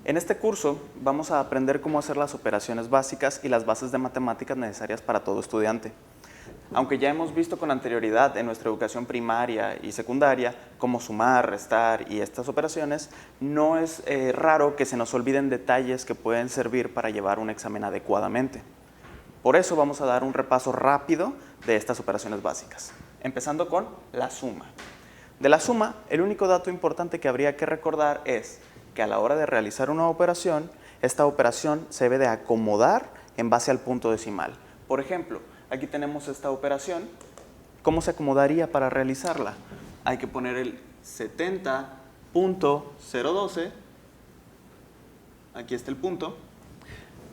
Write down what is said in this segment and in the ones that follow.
En este curso vamos a aprender cómo hacer las operaciones básicas y las bases de matemáticas necesarias para todo estudiante. Aunque ya hemos visto con anterioridad en nuestra educación primaria y secundaria cómo sumar, restar y estas operaciones, no es raro que se nos olviden detalles que pueden servir para llevar un examen adecuadamente. Por eso vamos a dar un repaso rápido de estas operaciones básicas, empezando con la suma. De la suma, el único dato importante que habría que recordar es que a la hora de realizar una operación, esta operación se debe de acomodar en base al punto decimal. Por ejemplo, aquí tenemos esta operación. ¿Cómo se acomodaría para realizarla? Hay que poner el 70.012, aquí está el punto,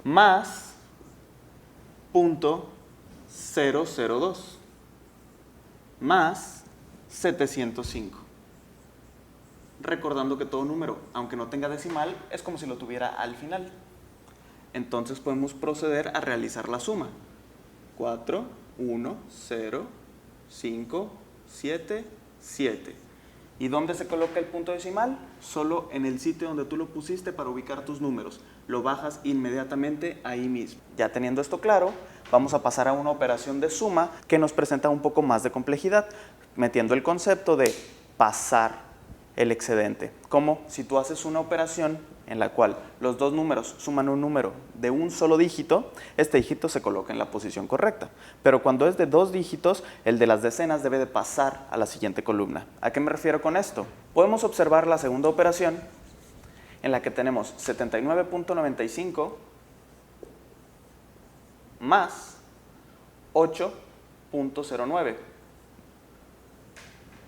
más .002, más 705. Recordando que todo número, aunque no tenga decimal, es como si lo tuviera al final. Entonces podemos proceder a realizar la suma. 4, 1, 0, 5, 7, 7. ¿Y dónde se coloca el punto decimal? Solo en el sitio donde tú lo pusiste para ubicar tus números. Lo bajas inmediatamente ahí mismo. Ya teniendo esto claro, vamos a pasar a una operación de suma que nos presenta un poco más de complejidad, metiendo el concepto de pasar el excedente. Como si tú haces una operación en la cual los dos números suman un número de un solo dígito, este dígito se coloca en la posición correcta. Pero cuando es de dos dígitos, el de las decenas debe de pasar a la siguiente columna. ¿A qué me refiero con esto? Podemos observar la segunda operación en la que tenemos 79.95 más 8.09.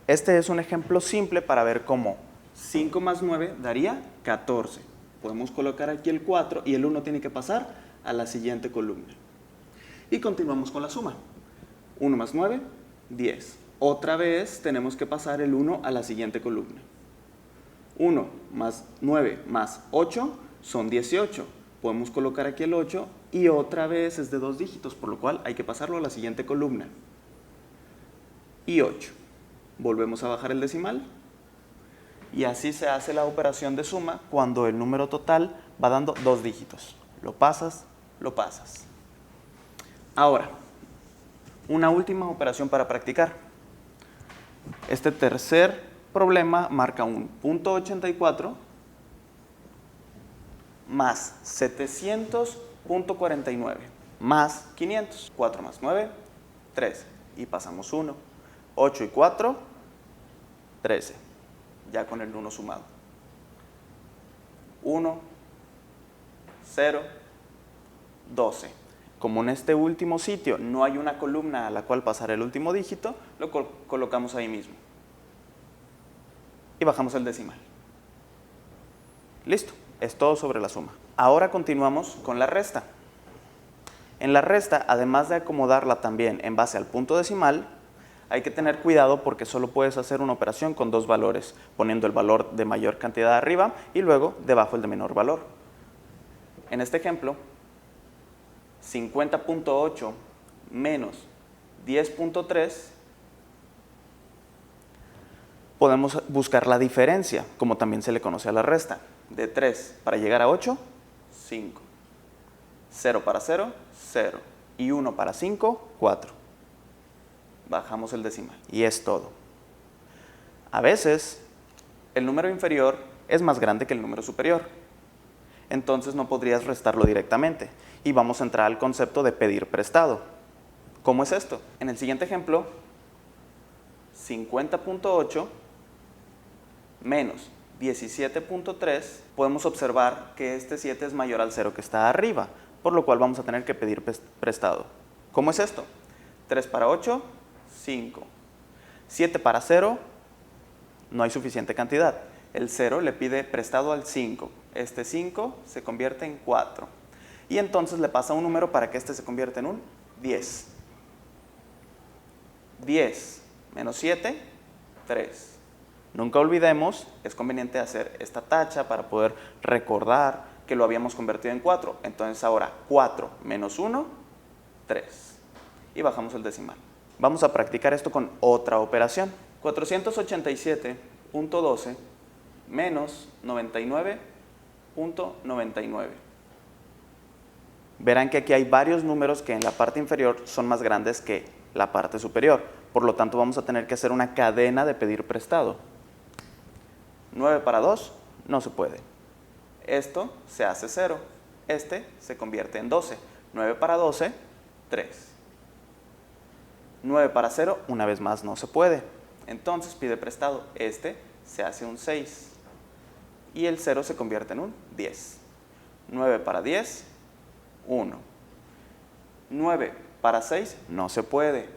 Este es un ejemplo simple para ver cómo 5 más 9 daría 14. Podemos colocar aquí el 4 y el 1 tiene que pasar a la siguiente columna. Y continuamos con la suma. 1 más 9, 10. Otra vez tenemos que pasar el 1 a la siguiente columna. 1 más 9 más 8 son 18. Podemos colocar aquí el 8 y otra vez es de dos dígitos, por lo cual hay que pasarlo a la siguiente columna. Y 8. Volvemos a bajar el decimal y así se hace la operación de suma cuando el número total va dando dos dígitos. Lo pasas, lo pasas. Ahora, una última operación para practicar. Este tercer problema marca un .84 más 700.49 más 500. 4 más 9, 13. Y pasamos 1. 8 y 4, 13, ya con el 1 sumado. 1, 0, 12. Como en este último sitio no hay una columna a la cual pasar el último dígito, lo colocamos ahí mismo. Y bajamos el decimal. Listo, es todo sobre la suma. Ahora continuamos con la resta. En la resta, además de acomodarla también en base al punto decimal, hay que tener cuidado porque solo puedes hacer una operación con dos valores, poniendo el valor de mayor cantidad arriba y luego debajo el de menor valor. En este ejemplo, 50.8 menos 10.3, podemos buscar la diferencia, como también se le conoce a la resta. De 3 para llegar a 8, 5. 0 para 0, 0. Y 1 para 5, 4. Bajamos el decimal y es todo. A veces el número inferior es más grande que el número superior, entonces no podrías restarlo directamente y vamos a entrar al concepto de pedir prestado. ¿Cómo es esto? En el siguiente ejemplo, 50.8 menos 17.3, podemos observar que este 7 es mayor al 0 que está arriba, por lo cual vamos a tener que pedir prestado. ¿Cómo es esto? 3 para 8, 5. 7 para 0, no hay suficiente cantidad. El 0 le pide prestado al 5. Este 5 se convierte en 4. Y entonces le pasa un número para que este se convierta en un 10. 10 menos 7, 3. Nunca olvidemos, es conveniente hacer esta tacha para poder recordar que lo habíamos convertido en 4. Entonces ahora 4 menos 1, 3. Y bajamos el decimal. Vamos a practicar esto con otra operación. 487.12 menos 99.9. 0.99. Verán que aquí hay varios números que en la parte inferior son más grandes que la parte superior. Por lo tanto, vamos a tener que hacer una cadena de pedir prestado. 9 para 2 no se puede. Esto se hace 0. Este se convierte en 12. 9 para 12, 3. 9 para 0, una vez más, no se puede. Entonces pide prestado. Este se hace un 6. Y el 0 se convierte en un 10. 9 para 10, 1. 9 para 6, no se puede.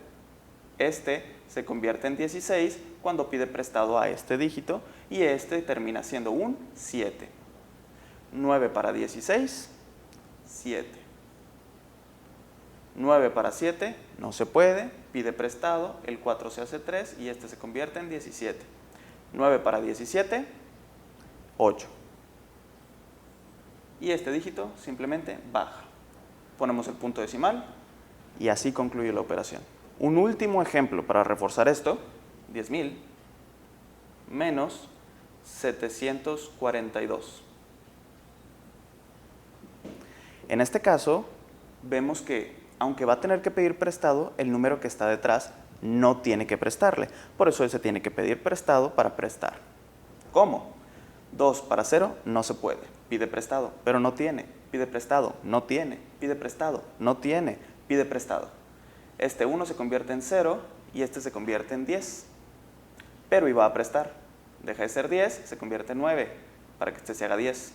Este se convierte en 16 cuando pide prestado a este dígito y este termina siendo un 7. 9 para 16, 7. 9 para 7, no se puede, pide prestado, el 4 se hace 3 y este se convierte en 17. 9 para 17, 8. Y este dígito simplemente baja. Ponemos el punto decimal y así concluye la operación. Un último ejemplo para reforzar esto: 10.000 menos 742. En este caso, vemos que, aunque va a tener que pedir prestado, el número que está detrás no tiene que prestarle. Por eso se tiene que pedir prestado para prestar. ¿Cómo? 2 para 0 no se puede. Pide prestado, pero no tiene. Pide prestado, no tiene. Pide prestado, no tiene. Pide prestado. Este 1 se convierte en 0 y este se convierte en 10. Pero iba a prestar. Deja de ser 10, se convierte en 9 para que este se haga 10.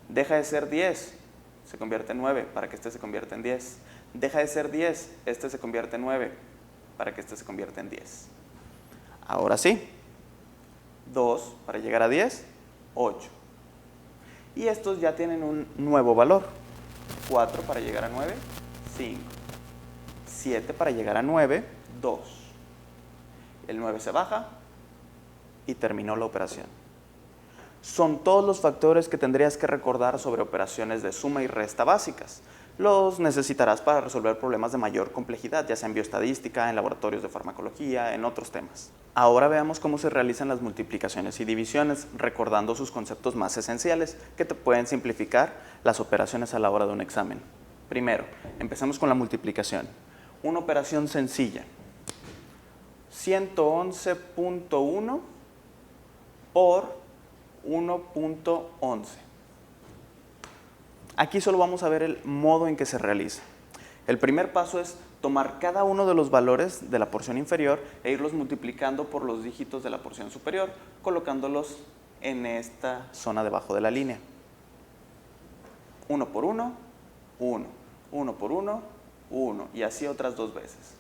Deja de ser 10, se convierte en 9 para que este se convierta en 10. Deja de ser 10, este se convierte en 9 para que este se convierta en 10. Ahora sí, 2 para llegar a 10, 8. Y estos ya tienen un nuevo valor. 4 para llegar a 9, 5. 7 para llegar a 9, 2. El 9 se baja y terminó la operación. Son todos los factores que tendrías que recordar sobre operaciones de suma y resta básicas. Los necesitarás para resolver problemas de mayor complejidad, ya sea en bioestadística, en laboratorios de farmacología, en otros temas. Ahora veamos cómo se realizan las multiplicaciones y divisiones, recordando sus conceptos más esenciales que te pueden simplificar las operaciones a la hora de un examen. Primero, empecemos con la multiplicación. Una operación sencilla. 111.1 por 1.11. Aquí solo vamos a ver el modo en que se realiza. El primer paso es tomar cada uno de los valores de la porción inferior e irlos multiplicando por los dígitos de la porción superior, colocándolos en esta zona debajo de la línea. 1 por 1, 1. 1 por 1, 1. Y así otras 2 veces.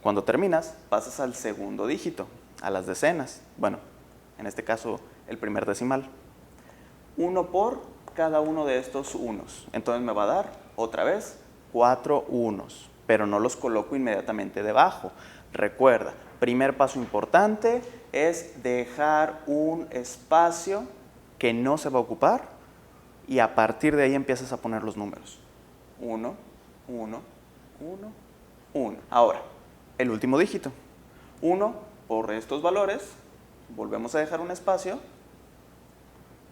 Cuando terminas, pasas al segundo dígito, a las decenas. Bueno, en este caso, el primer decimal. 1 por cada uno de estos unos. Entonces me va a dar, otra vez, 4 unos. Pero no los coloco inmediatamente debajo. Recuerda, primer paso importante es dejar un espacio que no se va a ocupar y a partir de ahí empiezas a poner los números. 1, 1, 1, 1. Ahora, el último dígito. 1 por estos valores, volvemos a dejar un espacio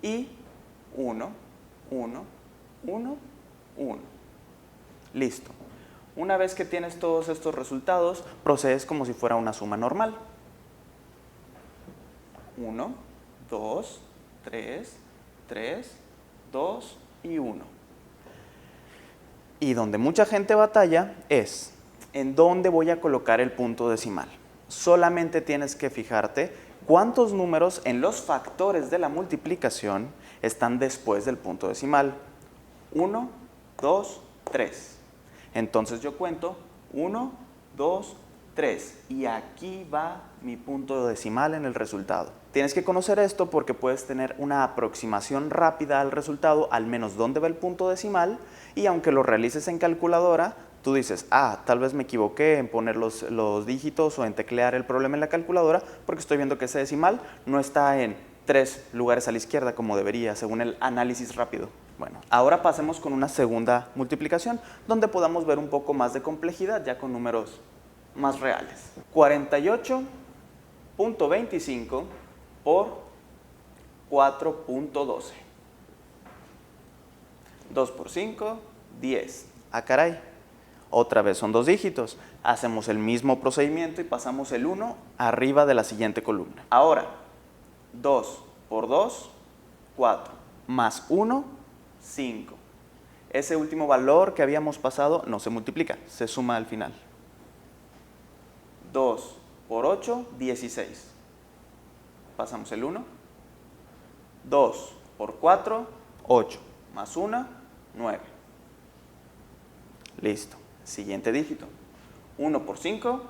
y 1, 1, 1, 1. Listo. Una vez que tienes todos estos resultados, procedes como si fuera una suma normal. 1, 2, 3, 3, 2 y 1. Y donde mucha gente batalla es en dónde voy a colocar el punto decimal. Solamente tienes que fijarte cuántos números en los factores de la multiplicación están después del punto decimal. 1, 2, 3. Entonces yo cuento 1, 2, 3. Y aquí va mi punto decimal en el resultado. Tienes que conocer esto porque puedes tener una aproximación rápida al resultado, al menos dónde va el punto decimal, y aunque lo realices en calculadora, tú dices, tal vez me equivoqué en poner los dígitos o en teclear el problema en la calculadora porque estoy viendo que ese decimal no está en 3 lugares a la izquierda como debería, según el análisis rápido. Bueno, ahora pasemos con una segunda multiplicación, donde podamos ver un poco más de complejidad, ya con números más reales. 48.25 por 4.12. 2 por 5, 10. Ah, caray. Otra vez son dos dígitos. Hacemos el mismo procedimiento y pasamos el 1 arriba de la siguiente columna. Ahora, 2 por 2, 4. Más 1, 5. Ese último valor que habíamos pasado no se multiplica, se suma al final. 2 por 8, 16. Pasamos el 1. 2 por 4, 8. Más 1, 9. Listo. Siguiente dígito. 1 por 5,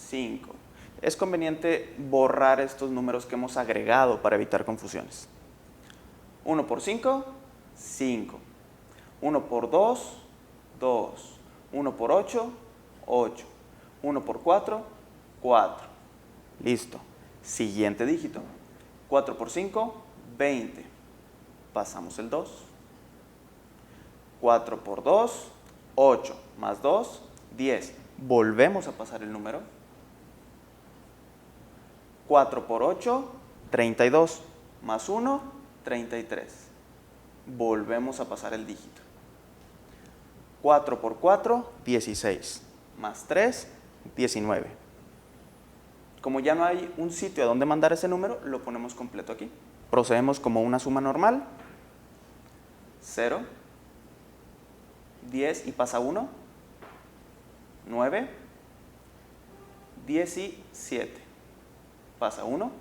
5. Es conveniente borrar estos números que hemos agregado para evitar confusiones. 1 por 5, 5. 1 por 2, 2. 1 por 8, 8. 1 por 4, 4. Listo. Siguiente dígito. 4 por 5, 20. Pasamos el 2. 4 por 2, 8. Más 2, 10. Volvemos a pasar el número. 4 por 8, 32. Más 1, 33. Volvemos a pasar el dígito. 4 por 4, 16. Más 3, 19. Como ya no hay un sitio a donde mandar ese número, lo ponemos completo aquí. Procedemos como una suma normal. 0, 10 y pasa 1, 9, 17. Pasa 1,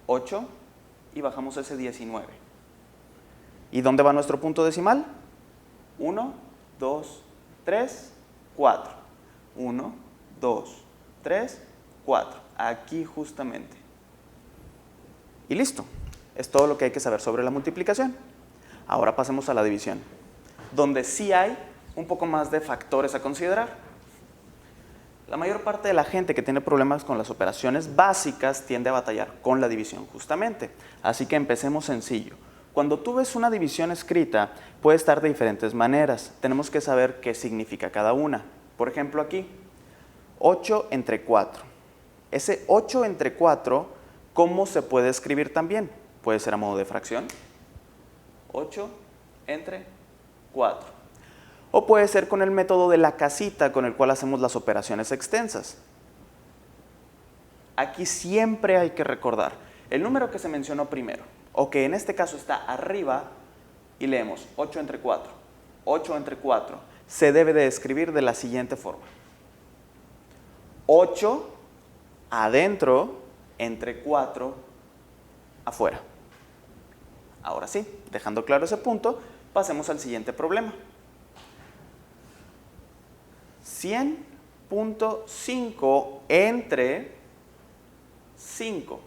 8 y bajamos ese 19. ¿Y dónde va nuestro punto decimal? 1, 2, 3, 4. 1, 2, 3, 4. Aquí justamente. Y listo. Es todo lo que hay que saber sobre la multiplicación. Ahora pasemos a la división, donde sí hay un poco más de factores a considerar. La mayor parte de la gente que tiene problemas con las operaciones básicas tiende a batallar con la división justamente. Así que empecemos sencillo. Cuando tú ves una división escrita, puede estar de diferentes maneras. Tenemos que saber qué significa cada una. Por ejemplo aquí, 8 entre 4. Ese 8 entre 4, ¿cómo se puede escribir también? Puede ser a modo de fracción. 8 entre 4. O puede ser con el método de la casita con el cual hacemos las operaciones extensas. Aquí siempre hay que recordar el número que se mencionó primero, o que en este caso está arriba, y leemos 8 entre 4. 8 entre 4 se debe de escribir de la siguiente forma. 8 adentro entre 4 afuera. Ahora sí, dejando claro ese punto, pasemos al siguiente problema. 100.5 entre 5.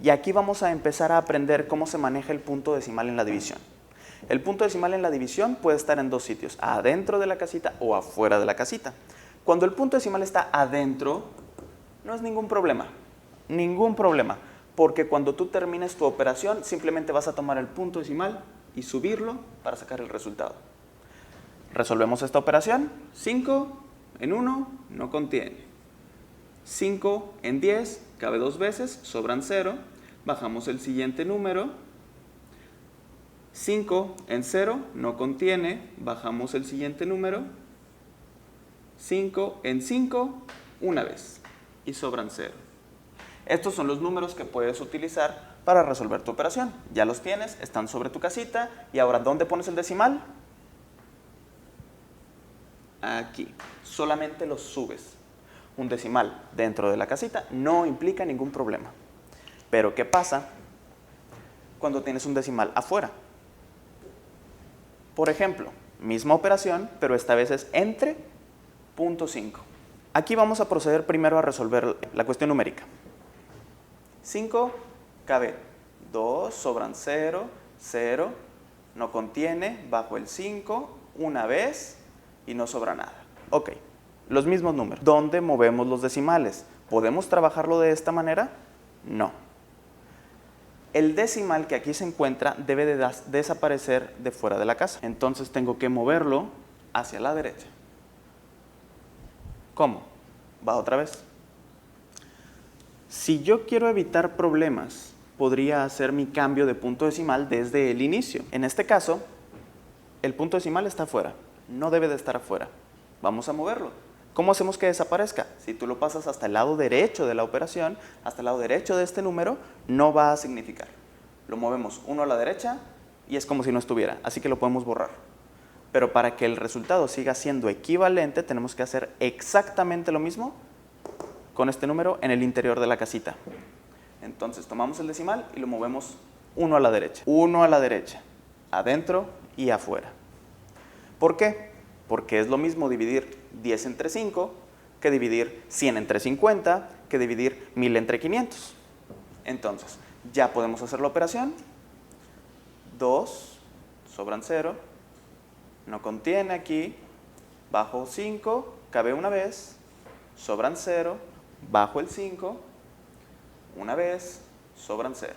Y aquí vamos a empezar a aprender cómo se maneja el punto decimal en la división. El punto decimal en la división puede estar en dos sitios, adentro de la casita o afuera de la casita. Cuando el punto decimal está adentro, no es ningún problema, porque cuando tú termines tu operación, simplemente vas a tomar el punto decimal y subirlo para sacar el resultado. Resolvemos esta operación. 5 en 1 no contiene. 5 en 10 cabe dos veces, sobran 0. Bajamos el siguiente número. 5 en 0 no contiene, bajamos el siguiente número. 5 en 5 una vez y sobran 0. Estos son los números que puedes utilizar para resolver tu operación. Ya los tienes, están sobre tu casita. Y ahora, ¿dónde pones el decimal? Aquí. Solamente los subes. Un decimal dentro de la casita no implica ningún problema. Pero ¿qué pasa cuando tienes un decimal afuera? Por ejemplo, misma operación, pero esta vez es entre 0.5. Aquí vamos a proceder primero a resolver la cuestión numérica. 5 cabe 2, sobran 0, 0, no contiene, bajo el 5, una vez y no sobra nada. Ok, los mismos números. ¿Dónde movemos los decimales? ¿Podemos trabajarlo de esta manera? No. El decimal que aquí se encuentra debe de desaparecer de fuera de la casa. Entonces tengo que moverlo hacia la derecha. ¿Cómo? Va otra vez. Si yo quiero evitar problemas podría hacer mi cambio de punto decimal desde el inicio. En este caso, el punto decimal está afuera, no debe de estar afuera. Vamos a moverlo. ¿Cómo hacemos que desaparezca? Si tú lo pasas hasta el lado derecho de la operación, hasta el lado derecho de este número, no va a significar. Lo movemos uno a la derecha y es como si no estuviera, así que lo podemos borrar. Pero para que el resultado siga siendo equivalente, tenemos que hacer exactamente lo mismo con este número en el interior de la casita. Entonces tomamos el decimal y lo movemos uno a la derecha. Uno a la derecha, adentro y afuera. ¿Por qué? Porque es lo mismo dividir 10 entre 5 que dividir 100 entre 50, que dividir 1000 entre 500. Entonces, ya podemos hacer la operación. 2, sobran 0, no contiene aquí, bajo 5, cabe una vez, sobran 0, bajo el 5, una vez, sobran 0.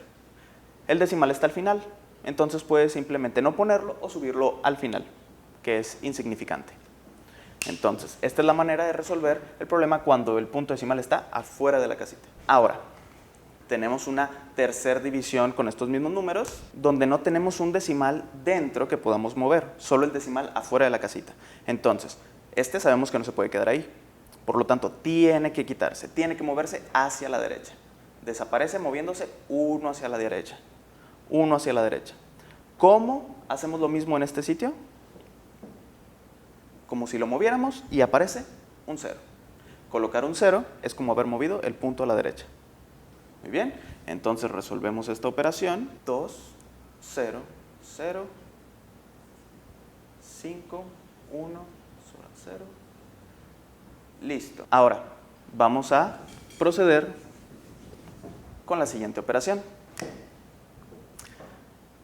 El decimal está al final, entonces puedes simplemente no ponerlo o subirlo al final, que es insignificante. Entonces, esta es la manera de resolver el problema cuando el punto decimal está afuera de la casita. Ahora, tenemos una tercera división con estos mismos números, donde no tenemos un decimal dentro que podamos mover, solo el decimal afuera de la casita. Entonces, este sabemos que no se puede quedar ahí, por lo tanto, tiene que quitarse, tiene que moverse hacia la derecha. Desaparece moviéndose uno hacia la derecha, uno hacia la derecha. ¿Cómo hacemos lo mismo en este sitio? Como si lo moviéramos y aparece un 0. Colocar un 0 es como haber movido el punto a la derecha. Muy bien, entonces resolvemos esta operación. 2, 0, 0, 5, 1, sobre 0. Listo. Ahora, vamos a proceder con la siguiente operación.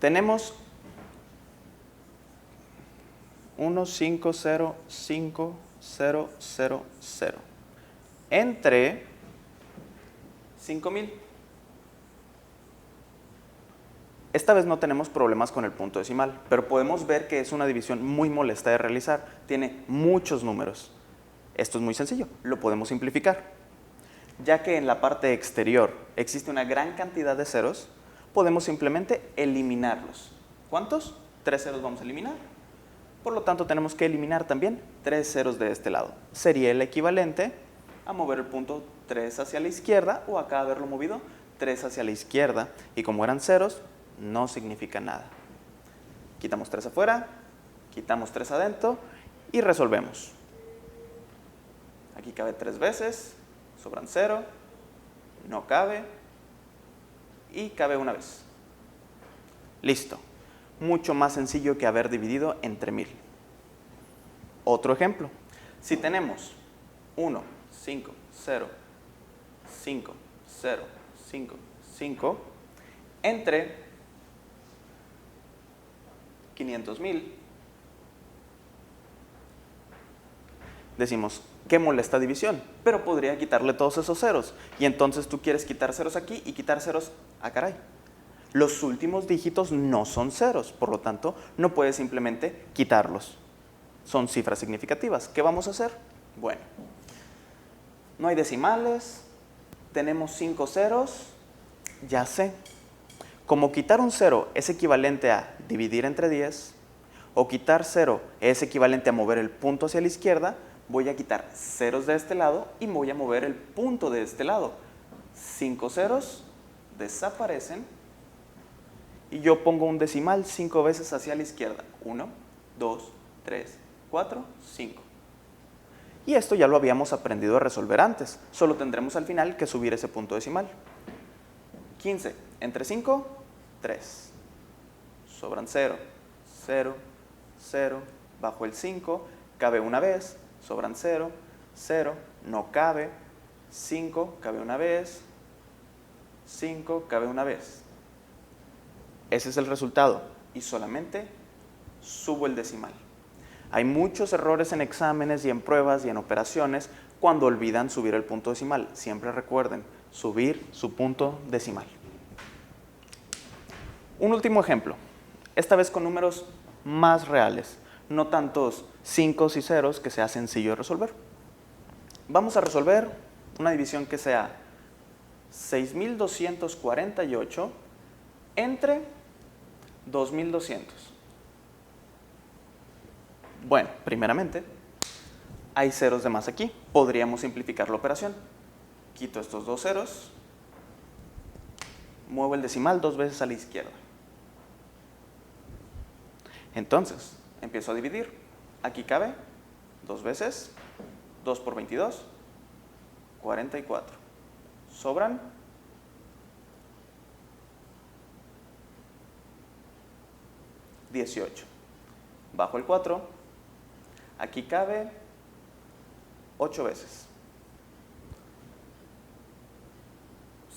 Tenemos 1, 5, 0, 5, 0, 0, 0 entre 5000. Esta vez no tenemos problemas con el punto decimal, pero podemos ver que es una división muy molesta de realizar. Tiene muchos números. Esto es muy sencillo, lo podemos simplificar. Ya que en la parte exterior existe una gran cantidad de ceros, podemos simplemente eliminarlos. ¿Cuántos? 3 ceros vamos a eliminar. Por lo tanto, tenemos que eliminar también 3 ceros de este lado. Sería el equivalente a mover el punto 3 hacia la izquierda o acá haberlo movido 3 hacia la izquierda. Y como eran ceros, no significa nada. Quitamos 3 afuera, quitamos 3 adentro y resolvemos. Aquí cabe 3 veces, sobran 0, no cabe y cabe una vez. Listo. Mucho más sencillo que haber dividido entre 1000. Otro ejemplo. Si tenemos 1, 5, 0, 5, 0, 5, 5 entre 500,000, decimos, qué molesta división, pero podría quitarle todos esos ceros. Y entonces tú quieres quitar ceros aquí y quitar ceros, caray. Los últimos dígitos no son ceros, por lo tanto, no puedes simplemente quitarlos. Son cifras significativas. ¿Qué vamos a hacer? Bueno, no hay decimales, tenemos 5 ceros, ya sé. Como quitar un 0 es equivalente a dividir entre 10, o quitar 0 es equivalente a mover el punto hacia la izquierda, voy a quitar ceros de este lado y voy a mover el punto de este lado. 5 ceros desaparecen y yo pongo un decimal 5 veces hacia la izquierda. 1, 2, 3, 4, 5. Y esto ya lo habíamos aprendido a resolver antes. Solo tendremos al final que subir ese punto decimal. 15 entre 5, 3. Sobran 0, 0, 0. Bajo el 5, cabe una vez. Sobran 0, 0. No cabe. 5, cabe una vez. 5, cabe una vez. Ese es el resultado. Y solamente subo el decimal. Hay muchos errores en exámenes y en pruebas y en operaciones cuando olvidan subir el punto decimal. Siempre recuerden, subir su punto decimal. Un último ejemplo, esta vez con números más reales, no tantos 5 y ceros que sea sencillo de resolver. Vamos a resolver una división que sea 6,248 entre 2200. Bueno, primeramente, hay ceros de más aquí. Podríamos simplificar la operación. Quito estos dos ceros, muevo el decimal 2 veces a la izquierda. Entonces, empiezo a dividir. Aquí cabe 2 veces, 2 por 22, 44. Sobran 18. Bajo el 4, aquí cabe 8 veces.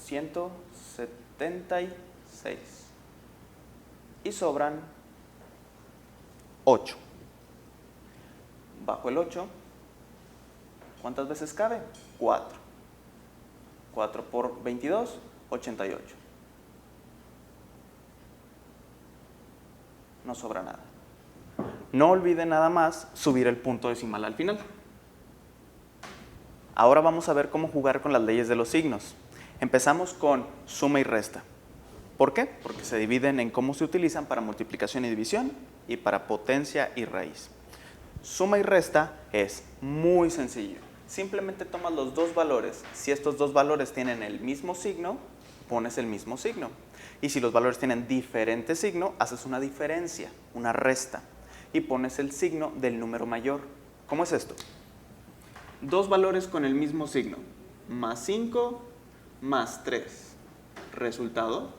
176. Y sobran 8. Bajo el 8, ¿cuántas veces cabe? 4. 4 por 22, 88. No sobra nada. No olviden nada más subir el punto decimal al final. Ahora vamos a ver cómo jugar con las leyes de los signos. Empezamos con suma y resta. ¿Por qué? Porque se dividen en cómo se utilizan para multiplicación y división y para potencia y raíz. Suma y resta es muy sencillo. Simplemente tomas los dos valores. Si estos dos valores tienen el mismo signo, pones el mismo signo. Y si los valores tienen diferente signo, haces una diferencia, una resta. Y pones el signo del número mayor. ¿Cómo es esto? Dos valores con el mismo signo. Más 5, más 3. Resultado,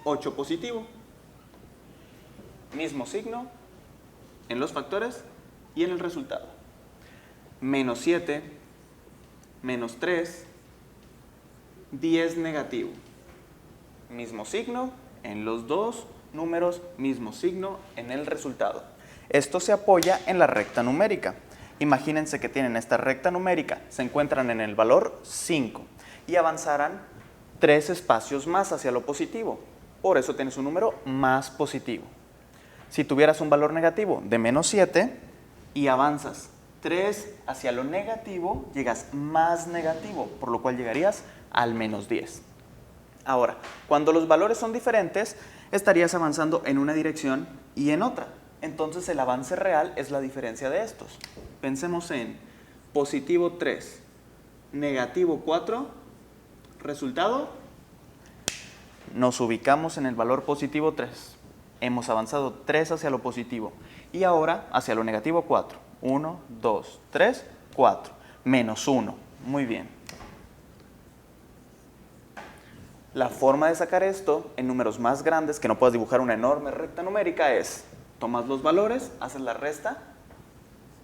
8 positivo. Mismo signo en los factores y en el resultado. Menos 7, menos 3, 10 negativo. Mismo signo en los dos números, mismo signo en el resultado. Esto se apoya en la recta numérica. Imagínense que tienen esta recta numérica, se encuentran en el valor 5 y avanzarán 3 espacios más hacia lo positivo. Por eso tienes un número más positivo. Si tuvieras un valor negativo de menos 7 y avanzas 3 hacia lo negativo, llegas más negativo, por lo cual llegarías al menos 10. Ahora, cuando los valores son diferentes, estarías avanzando en una dirección y en otra. Entonces el avance real es la diferencia de estos. Pensemos en positivo 3, negativo 4, resultado, nos ubicamos en el valor positivo 3. Hemos avanzado 3 hacia lo positivo y ahora hacia lo negativo 4. 1, 2, 3, 4. Menos 1. Muy bien. La forma de sacar esto en números más grandes, que no puedas dibujar una enorme recta numérica, es tomas los valores, haces la resta,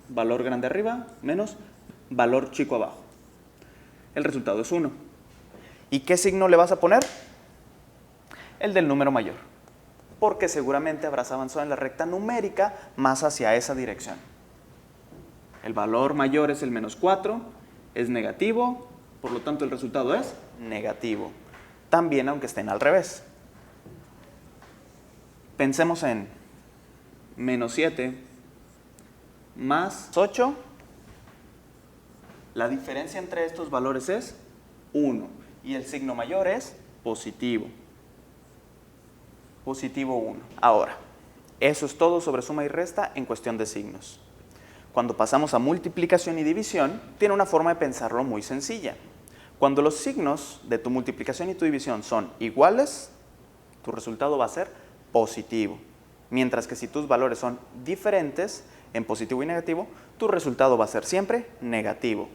valor grande arriba, menos valor chico abajo. El resultado es 1. ¿Y qué signo le vas a poner? El del número mayor, porque seguramente habrás avanzado en la recta numérica más hacia esa dirección. El valor mayor es el menos 4, es negativo, por lo tanto el resultado es negativo. También aunque estén al revés. Pensemos en menos 7 más 8. La diferencia entre estos valores es 1 y el signo mayor es positivo. Positivo 1. Ahora, eso es todo sobre suma y resta en cuestión de signos. Cuando pasamos a multiplicación y división, tiene una forma de pensarlo muy sencilla. Cuando los signos de tu multiplicación y tu división son iguales, tu resultado va a ser positivo. Mientras que si tus valores son diferentes, en positivo y negativo, tu resultado va a ser siempre negativo.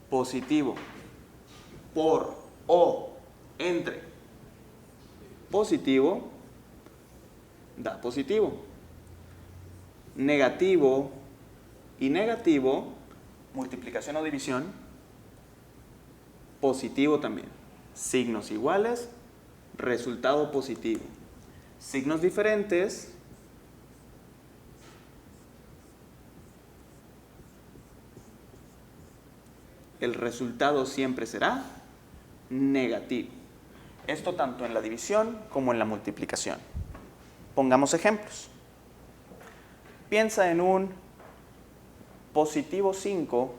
Positivo por o entre positivo da positivo. Negativo y negativo, multiplicación o división, positivo también. Signos iguales, resultado positivo. Signos diferentes, el resultado siempre será negativo. Esto tanto en la división como en la multiplicación. Pongamos ejemplos. Piensa en un positivo 5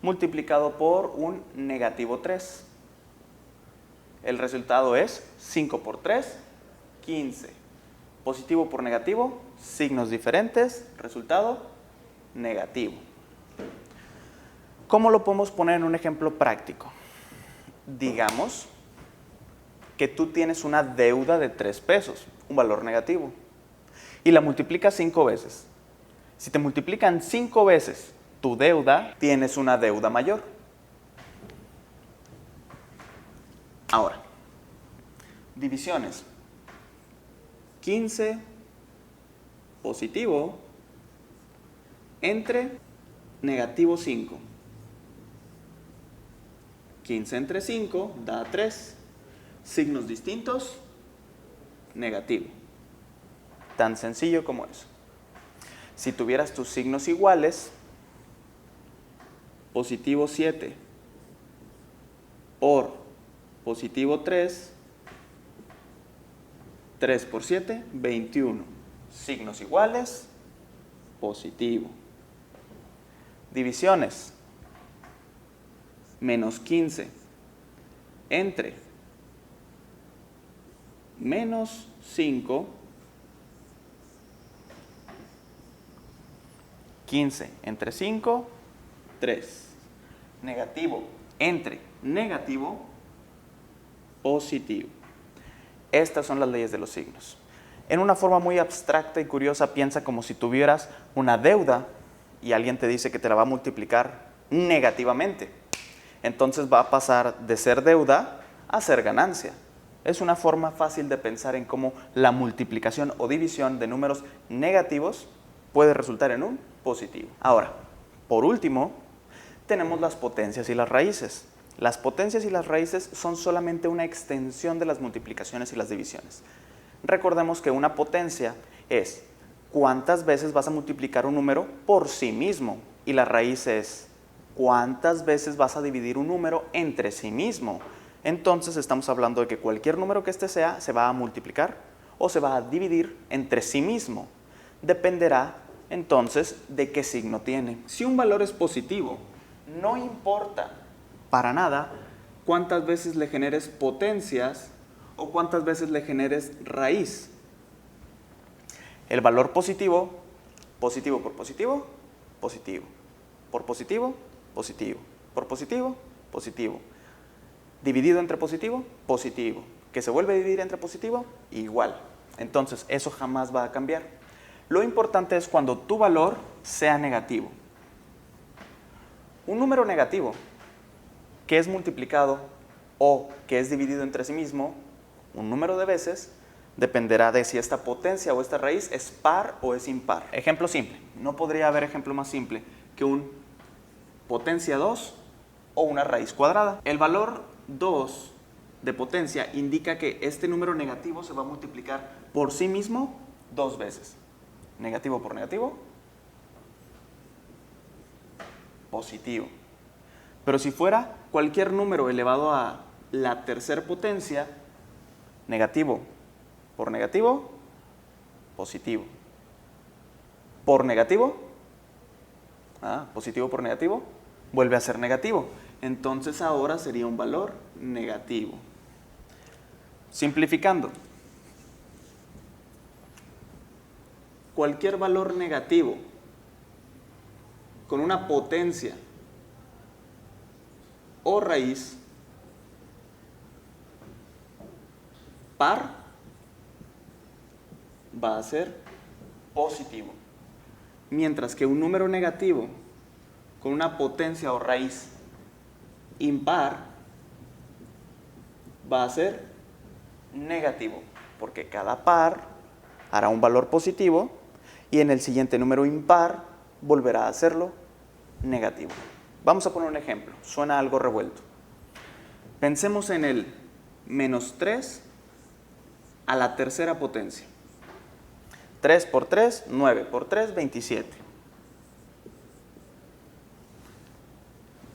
multiplicado por un negativo 3. El resultado es 5 por 3, 15. Positivo por negativo, signos diferentes, resultado negativo. ¿Cómo lo podemos poner en un ejemplo práctico? Digamos que tú tienes una deuda de 3 pesos, un valor negativo, y la multiplicas 5 veces. Si te multiplican 5 veces tu deuda, tienes una deuda mayor. Ahora, divisiones. 15 positivo entre negativo 5. 15 entre 5 da 3. Signos distintos, negativo. Tan sencillo como eso. Si tuvieras tus signos iguales, positivo 7 por positivo 3, 3 por 7, 21. Signos iguales, positivo. Divisiones. Menos 15 entre menos 5. 15 entre 5, 3. Negativo entre negativo, positivo. Estas son las leyes de los signos. En una forma muy abstracta y curiosa, piensa como si tuvieras una deuda y alguien te dice que te la va a multiplicar negativamente. Entonces va a pasar de ser deuda a ser ganancia. Es una forma fácil de pensar en cómo la multiplicación o división de números negativos puede resultar en un positivo. Ahora, por último, tenemos las potencias y las raíces. Las potencias y las raíces son solamente una extensión de las multiplicaciones y las divisiones. Recordemos que una potencia es cuántas veces vas a multiplicar un número por sí mismo, y la raíz es cuántas veces vas a dividir un número entre sí mismo. Entonces estamos hablando de que cualquier número que este sea se va a multiplicar o se va a dividir entre sí mismo. Dependerá entonces de qué signo tiene. Si un valor es positivo, no importa para nada cuántas veces le generes potencias o cuántas veces le generes raíz. El valor positivo, positivo por positivo, positivo. Por positivo, positivo. Por positivo, positivo. Dividido entre positivo, positivo. Que se vuelve a dividir entre positivo, igual. Entonces, eso jamás va a cambiar. Lo importante es cuando tu valor sea negativo. Un número negativo que es multiplicado o que es dividido entre sí mismo un número de veces dependerá de si esta potencia o esta raíz es par o es impar. Ejemplo simple. No podría haber ejemplo más simple que un potencia 2 o una raíz cuadrada. El valor 2 de potencia indica que este número negativo se va a multiplicar por sí mismo 2 veces. Negativo por negativo, positivo. Pero si fuera cualquier número elevado a la tercera potencia, negativo por negativo, positivo. Por negativo, positivo por negativo, vuelve a ser negativo. Entonces ahora sería un valor negativo. Simplificando, cualquier valor negativo con una potencia o raíz par va a ser positivo. Mientras que un número negativo con una potencia o raíz impar va a ser negativo, porque cada par hará un valor positivo y en el siguiente número impar volverá a hacerlo negativo. Vamos a poner un ejemplo, suena algo revuelto. Pensemos en el menos 3 a la tercera potencia. 3 por 3, 9 por 3, 27.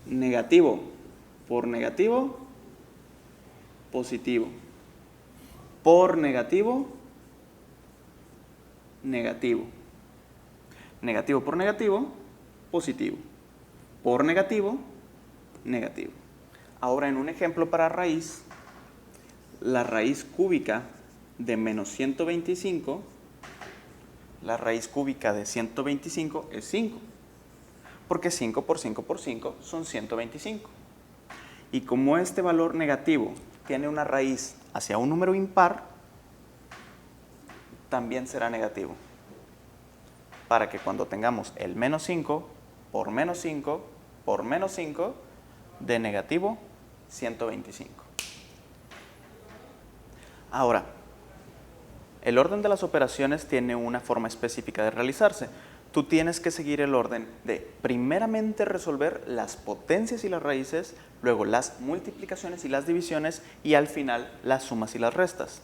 Negativo por negativo, positivo. Por negativo, negativo. Negativo por negativo, positivo. Por negativo, negativo. Ahora en un ejemplo para raíz, la raíz cúbica de menos 125, la raíz cúbica de 125 es 5, porque 5 por 5 por 5 son 125. Y como este valor negativo tiene una raíz hacia un número impar, también será negativo. Para que cuando tengamos el menos 5 por menos 5 por menos 5, de negativo 125. Ahora, el orden de las operaciones tiene una forma específica de realizarse. Tú tienes que seguir el orden de primeramente resolver las potencias y las raíces, luego las multiplicaciones y las divisiones y al final las sumas y las restas.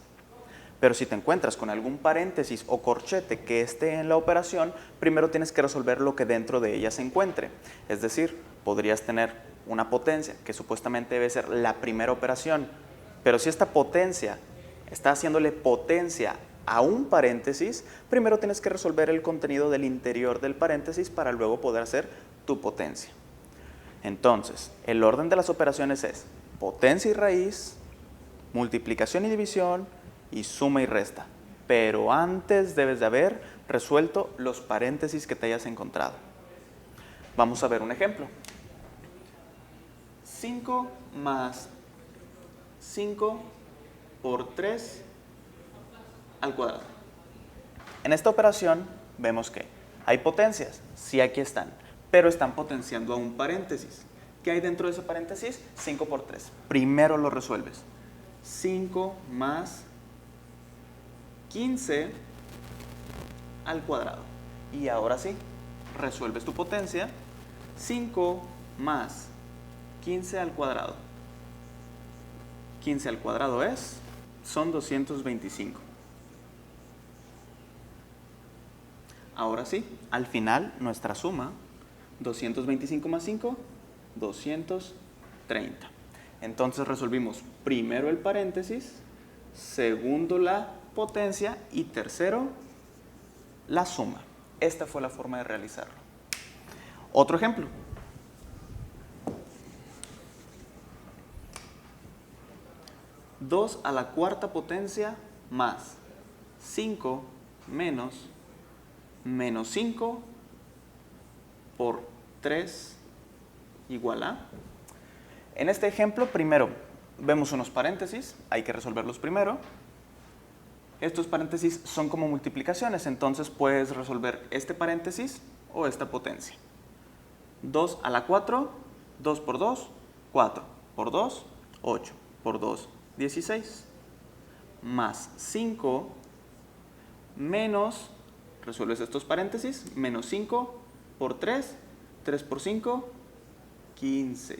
Pero si te encuentras con algún paréntesis o corchete que esté en la operación, primero tienes que resolver lo que dentro de ella se encuentre. Es decir, podrías tener una potencia que supuestamente debe ser la primera operación, pero si esta potencia está haciéndole potencia a un paréntesis, primero tienes que resolver el contenido del interior del paréntesis para luego poder hacer tu potencia. Entonces, el orden de las operaciones es potencia y raíz, multiplicación y división, y suma y resta. Pero antes debes de haber resuelto los paréntesis que te hayas encontrado. Vamos a ver un ejemplo. 5 más 5 por 3 al cuadrado. En esta operación vemos que hay potencias, sí, aquí están, pero están potenciando a un paréntesis. ¿Qué hay dentro de ese paréntesis? 5 por 3. Primero lo resuelves. 5 más 15 al cuadrado. Y ahora sí, resuelves tu potencia. 5 más 15 al cuadrado. 15 al cuadrado son 225. Ahora sí, al final nuestra suma, 225 más 5, 230. Entonces resolvimos primero el paréntesis, segundo la potencia y tercero la suma. Esta fue la forma de realizarlo. Otro ejemplo. Dos a la cuarta potencia más 5 menos 5 por 3 igual a. En este ejemplo, primero vemos unos paréntesis, hay que resolverlos primero. Estos paréntesis son como multiplicaciones, entonces puedes resolver este paréntesis o esta potencia. 2 a la 4, 2 por 2, 4 por 2, 8 por 2, 16. Más 5 menos, resuelves estos paréntesis, menos 5 por 3, 3 por 5, 15.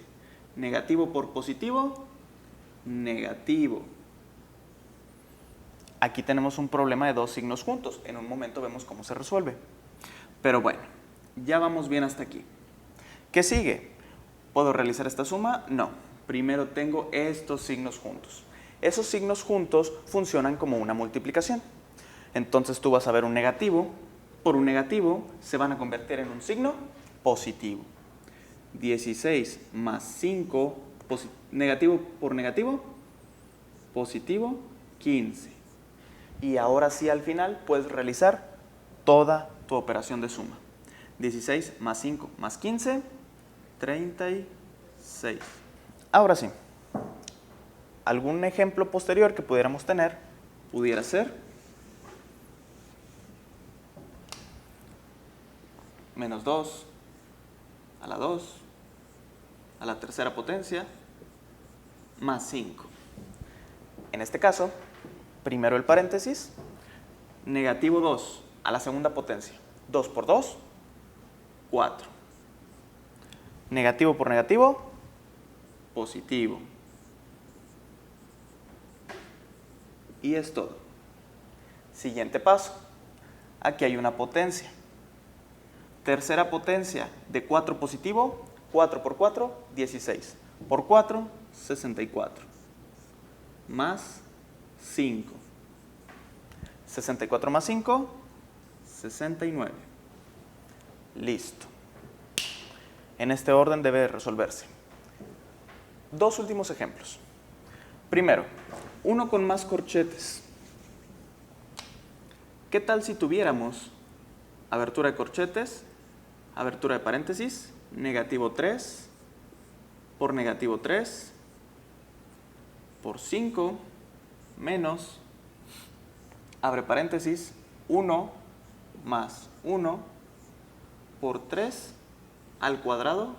Negativo por positivo, negativo. Aquí tenemos un problema de dos signos juntos. En un momento vemos cómo se resuelve. Pero bueno, ya vamos bien hasta aquí. ¿Qué sigue? ¿Puedo realizar esta suma? No. Primero tengo estos signos juntos. Esos signos juntos funcionan como una multiplicación. Entonces tú vas a ver un negativo. Por un negativo se van a convertir en un signo positivo. 16 más 5, negativo por negativo, positivo 15. Y ahora sí, al final, puedes realizar toda tu operación de suma. 16 más 5 más 15, 36. Ahora sí, algún ejemplo posterior que pudiéramos tener pudiera ser menos 2 a la 2 a la tercera potencia más 5. En este caso, primero el paréntesis, negativo 2 a la segunda potencia. 2 por 2, 4. Negativo por negativo, positivo. Y es todo. Siguiente paso. Aquí hay una potencia. Tercera potencia de 4 positivo, 4 por 4, 16. Por 4, 64. Más 5. 64 más 5, 69. Listo. En este orden debe resolverse. Dos últimos ejemplos. Primero, Uno con más corchetes. ¿Qué tal si tuviéramos abertura de corchetes, abertura de paréntesis, negativo 3 por negativo 3 por 5 menos, abre paréntesis, 1 más 1 por 3 al cuadrado,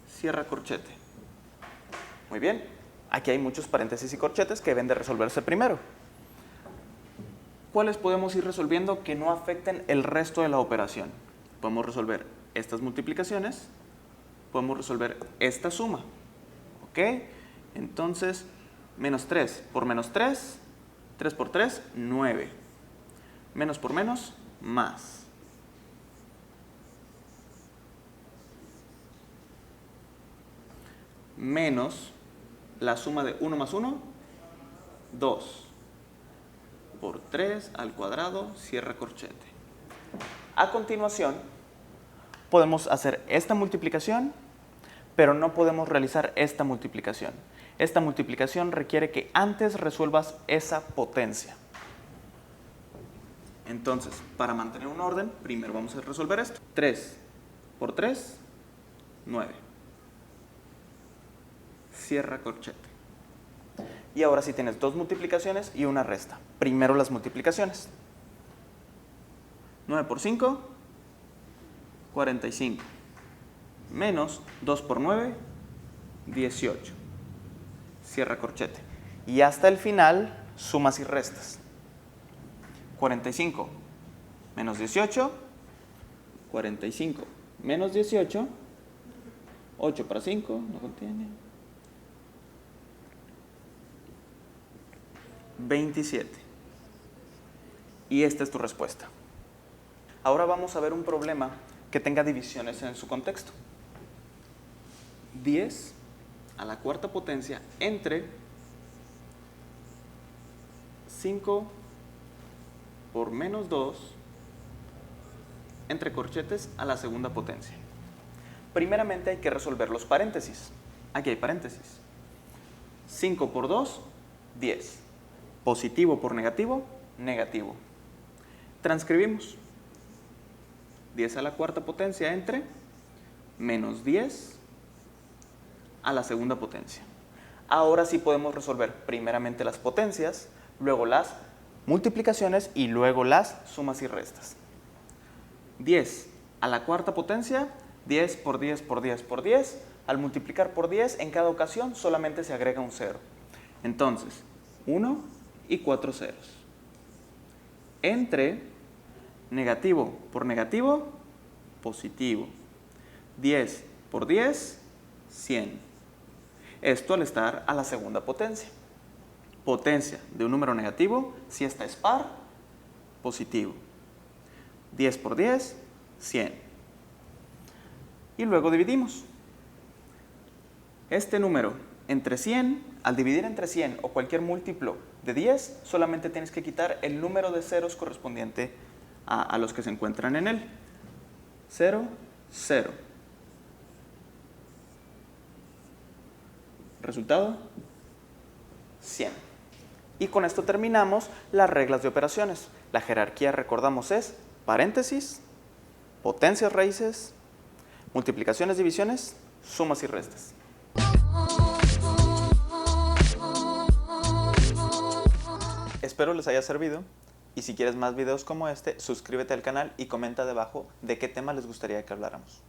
cierra corchete? Muy bien, aquí hay muchos paréntesis y corchetes que deben de resolverse primero. ¿Cuáles podemos ir resolviendo que no afecten el resto de la operación? Podemos resolver estas multiplicaciones, podemos resolver esta suma. ¿Ok? Entonces, menos 3 por menos 3, 3 por 3, 9. Menos por menos, más. Menos la suma de 1 más 1, 2. Por 3 al cuadrado, cierra corchete. A continuación, podemos hacer esta multiplicación, pero no podemos realizar esta multiplicación. Esta multiplicación requiere que antes resuelvas esa potencia. Entonces, para mantener un orden, primero vamos a resolver esto. 3 por 3, 9. Cierra corchete. Y ahora sí tienes dos multiplicaciones y una resta. Primero las multiplicaciones. 9 por 5, 45. Menos 2 por 9, 18. Cierra corchete. Y hasta el final, sumas y restas. 45 menos 18, 45 menos 18, 8 para 5, no contiene. 27. Y esta es tu respuesta. Ahora vamos a ver un problema que tenga divisiones en su contexto. 10 a la cuarta potencia entre 5 por menos 2 entre corchetes a la segunda potencia. Primeramente hay que resolver los paréntesis. Aquí hay paréntesis. 5 por 2, 10. Positivo por negativo, negativo. Transcribimos. 10 a la cuarta potencia entre menos 10 a la segunda potencia. Ahora sí podemos resolver primeramente las potencias, luego las multiplicaciones y luego las sumas y restas. 10 a la cuarta potencia, 10 por 10 por 10 por 10. Al multiplicar por 10, en cada ocasión solamente se agrega un 0. Entonces, 1 y 4 ceros. Entre negativo por negativo, positivo. 10 por 10, 100. Esto al estar a la segunda potencia. Potencia de un número negativo, si esta es par, positivo. 10 por 10, 100. Y luego dividimos. Este número entre 100, al dividir entre 100 o cualquier múltiplo de 10, solamente tienes que quitar el número de ceros correspondiente a los que se encuentran en él. 0, 0. Resultado, 100. Y con esto terminamos las reglas de operaciones. La jerarquía, recordamos, es paréntesis, potencias raíces, multiplicaciones, divisiones, sumas y restas. Espero les haya servido y si quieres más videos como este, suscríbete al canal y comenta debajo de qué tema les gustaría que habláramos.